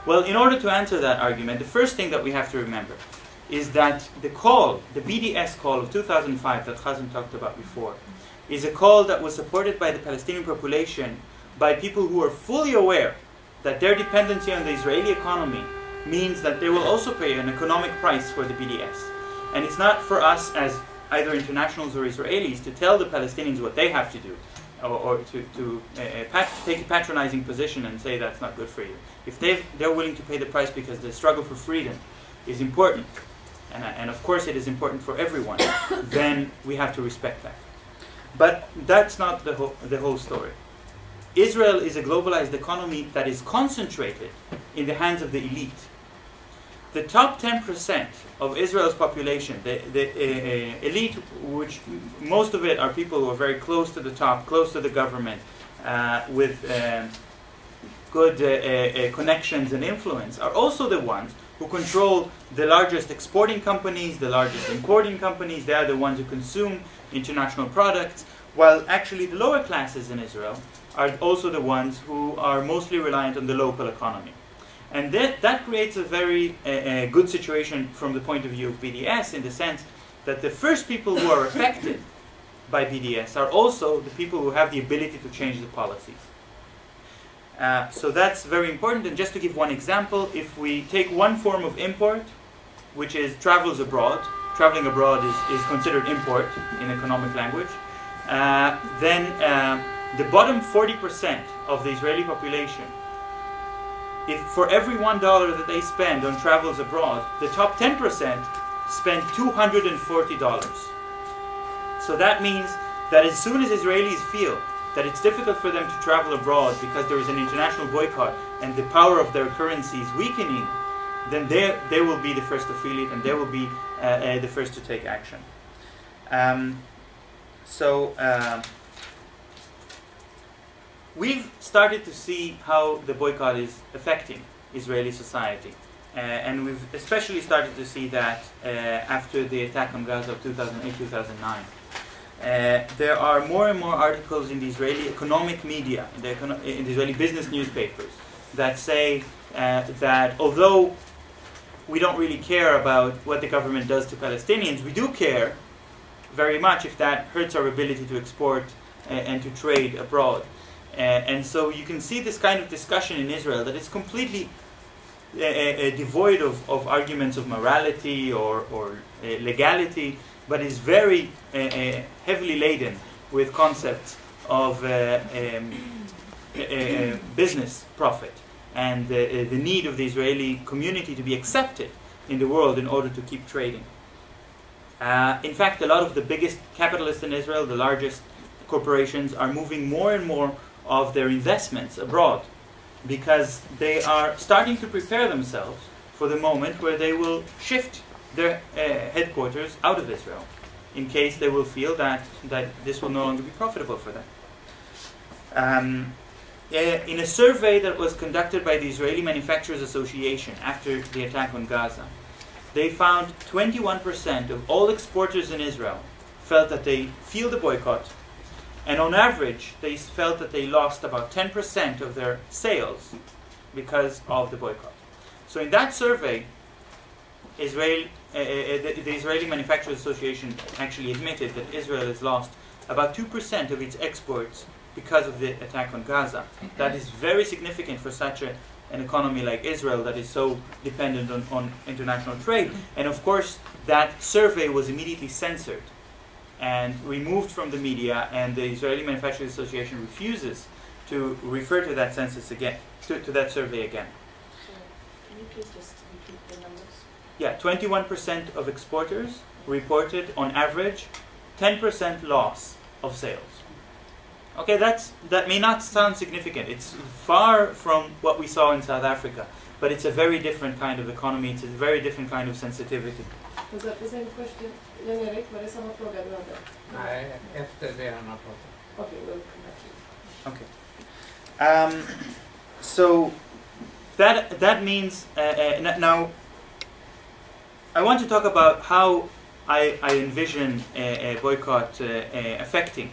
Well, in order to answer that argument, the first thing that we have to remember is that the call, the BDS call of 2005 that Hazem talked about before, is a call that was supported by the Palestinian population, by people who are fully aware that their dependency on the Israeli economy means that they will also pay an economic price for the BDS. And it's not for us as either internationals or Israelis to tell the Palestinians what they have to do, or to take a patronizing position and say that's not good for you. If they're willing to pay the price because the struggle for freedom is important, and of course it is important for everyone, then we have to respect that. But that's not the whole story. Israel is a globalized economy that is concentrated in the hands of the elite. The top 10% of Israel's population, the elite, which most of it are people who are very close to the top, close to the government, with good connections and influence, are also the ones who control the largest exporting companies, the largest importing companies. They are the ones who consume international products, while actually the lower classes in Israel are also the ones who are mostly reliant on the local economy. And that creates a very good situation from the point of view of BDS, in the sense that the first people who are affected by BDS are also the people who have the ability to change the policies. So that's very important. And just to give one example, if we take one form of import, which is travels abroad, traveling abroad is considered import in economic language, then the bottom 40% of the Israeli population, if for every $1 that they spend on travels abroad, the top 10% spend $240. So that means that as soon as Israelis feel that it's difficult for them to travel abroad because there is an international boycott and the power of their currency is weakening, then they will be the first to feel it, and they will be the first to take action. We've started to see how the boycott is affecting Israeli society. And we've especially started to see that after the attack on Gaza of 2008-2009. There are more and more articles in the Israeli economic media, in the Israeli business newspapers, that say that although we don't really care about what the government does to Palestinians, we do care very much if that hurts our ability to export and to trade abroad. And so you can see this kind of discussion in Israel that is completely devoid of arguments of morality or legality, but is very heavily laden with concepts of business profit and the need of the Israeli community to be accepted in the world in order to keep trading. In fact, a lot of the biggest capitalists in Israel, the largest corporations, are moving more and more of their investments abroad, because they are starting to prepare themselves for the moment where they will shift their headquarters out of Israel, in case they will feel that this will no longer be profitable for them. In a survey that was conducted by the Israeli Manufacturers Association after the attack on Gaza, they found 21% of all exporters in Israel felt that they feel the boycott, and on average, they felt that they lost about 10% of their sales because of the boycott. So in that survey, the Israeli Manufacturers Association actually admitted that Israel has lost about 2% of its exports because of the attack on Gaza. That is very significant for such an economy like Israel that is so dependent on international trade. And of course, that survey was immediately censored and removed from the media, and the Israeli Manufacturers Association refuses to refer to that census again, to that survey again. Can you please just repeat the numbers? Yeah, 21% of exporters reported on average 10% loss of sales. Okay, that may not sound significant. It's far from what we saw in South Africa, but it's a very different kind of economy. It's a very different kind of sensitivity. Was that the same question, Jan-Erik? Var det samma fråga du hade? Nej, efter det han har pratat. Okay, we'll come back to you. Okay. So that means now I want to talk about how I envision a boycott affecting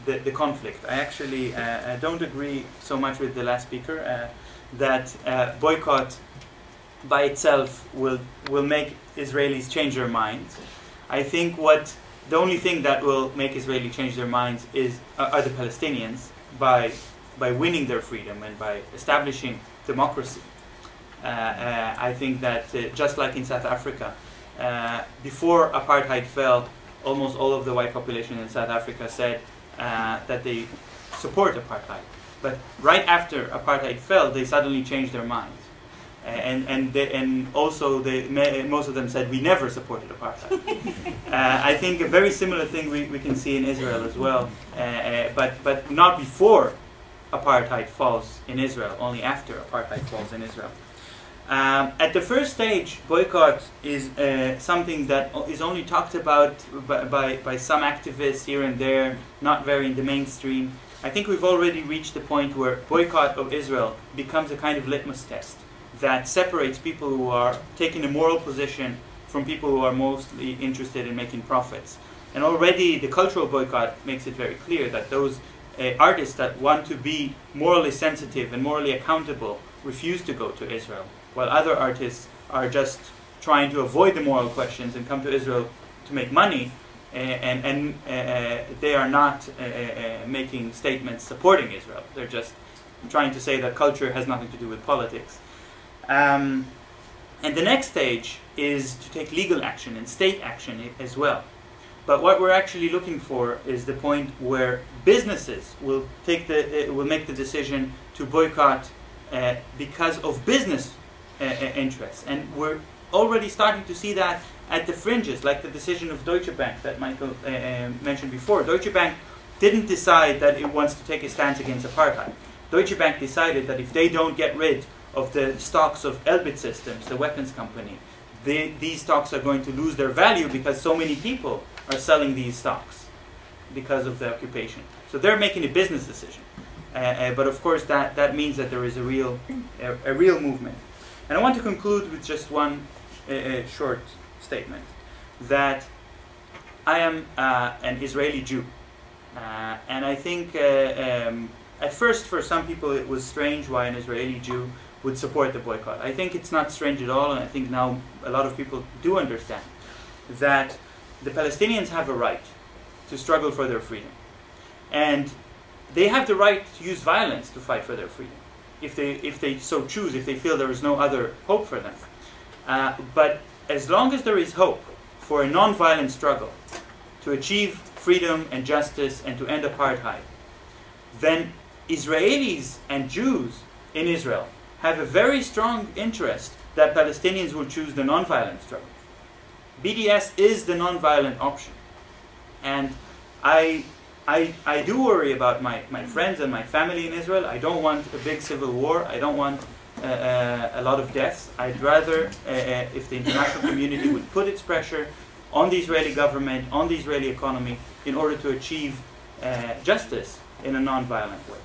the conflict. I actually don't agree so much with the last speaker. that boycott by itself will make Israelis change their minds. I think the only thing that will make Israelis change their minds are the Palestinians by winning their freedom and by establishing democracy. I think that just like in South Africa, before apartheid fell, almost all of the white population in South Africa said that they support apartheid. But right after apartheid fell, they suddenly changed their minds. And also most of them said, we never supported apartheid. I think a very similar thing we can see in Israel as well, but not before apartheid falls in Israel, only after apartheid falls in Israel. At the first stage, boycott is something that is only talked about by some activists here and there, not very in the mainstream. I think we've already reached the point where boycott of Israel becomes a kind of litmus test that separates people who are taking a moral position from people who are mostly interested in making profits. And already the cultural boycott makes it very clear that those artists that want to be morally sensitive and morally accountable refuse to go to Israel, while other artists are just trying to avoid the moral questions and come to Israel to make money, and they are not making statements supporting Israel. They're just trying to say that culture has nothing to do with politics. And the next stage is to take legal action and state action as well. But what we're actually looking for is the point where businesses will make the decision to boycott because of business interests. And we're already starting to see that at the fringes, like the decision of Deutsche Bank that Michael mentioned before. Deutsche Bank didn't decide that it wants to take a stance against apartheid. Deutsche Bank decided that if they don't get rid of the stocks of Elbit Systems, the weapons company, these stocks are going to lose their value because so many people are selling these stocks because of the occupation. So they're making a business decision. But of course that means that there is a real movement. And I want to conclude with just one short statement, that I am an Israeli Jew. And I think at first for some people it was strange why an Israeli Jew would support the boycott. I think it's not strange at all, and I think now a lot of people do understand that the Palestinians have a right to struggle for their freedom. And they have the right to use violence to fight for their freedom, if they so choose, if they feel there is no other hope for them. But as long as there is hope for a non-violent struggle to achieve freedom and justice and to end apartheid, then Israelis and Jews in Israel have a very strong interest that Palestinians will choose the non-violent struggle. BDS is the non-violent option. And I do worry about my friends and my family in Israel. I don't want a big civil war. I don't want a lot of deaths. I'd rather, if the international community would put its pressure on the Israeli government, on the Israeli economy, in order to achieve justice in a non-violent way.